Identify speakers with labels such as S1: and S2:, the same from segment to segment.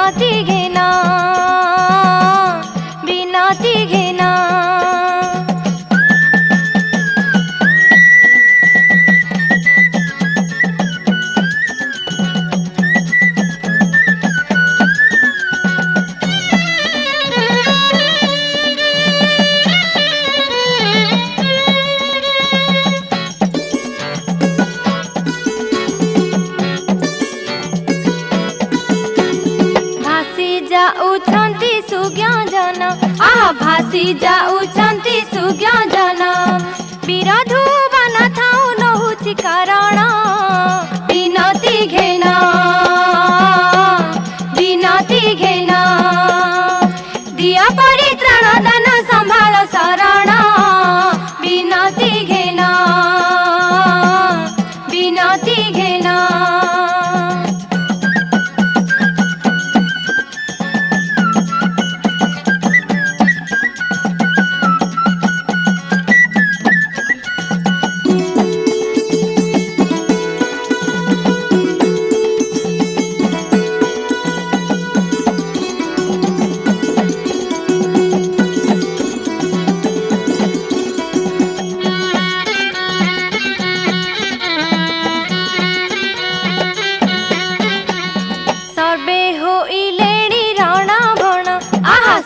S1: बिनती घेना बिनती घेना। जाऊछंती सुज्ञान आहा भासी जाऊछंती सुज्ञान विरोधु बना थाउ नहुछि कारण बिनती घेना बिनती घेना। दिया परित्राण दान संभाल शरण बिनती घेना बिनती घेना।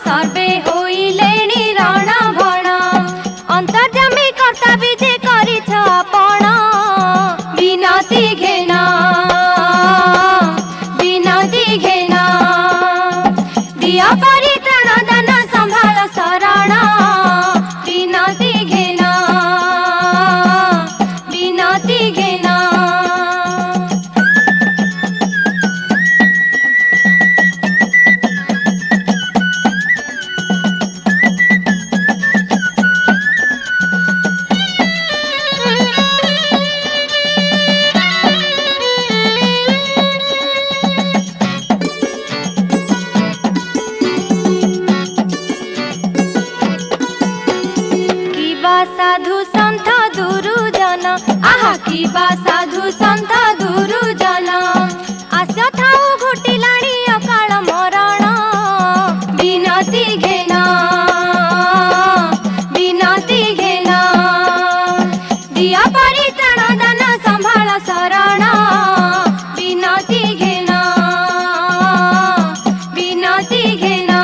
S1: सर्वे होइलेणी रण भण अंतर्जामी कर्ता विजे करिछ आपण बिनती घेना बिनती घेना। दिया परित्राण दान संभाल शरण बिनती घेना बिनती घेना। साधु संत दुरुजन आहा किबा साधु संत दुरुजन आशा थाउ घुटिलाणी अकाल मरण बिनती घेना बिनती घेना। दिया परित्राण दान संभाल शरण बिनती घेना बिनती घेना।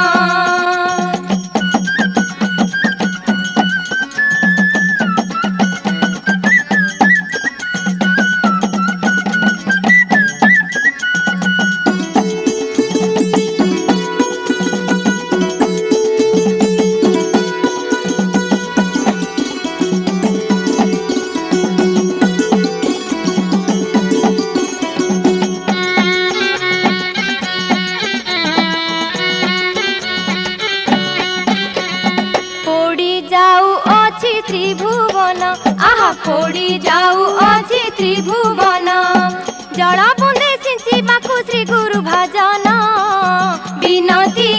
S1: त्रिभुवन आहा फोड़ी जाऊ अछि त्रिभुवन जल बुंदे सिंचिबाकु श्री गुरु भजन बिनती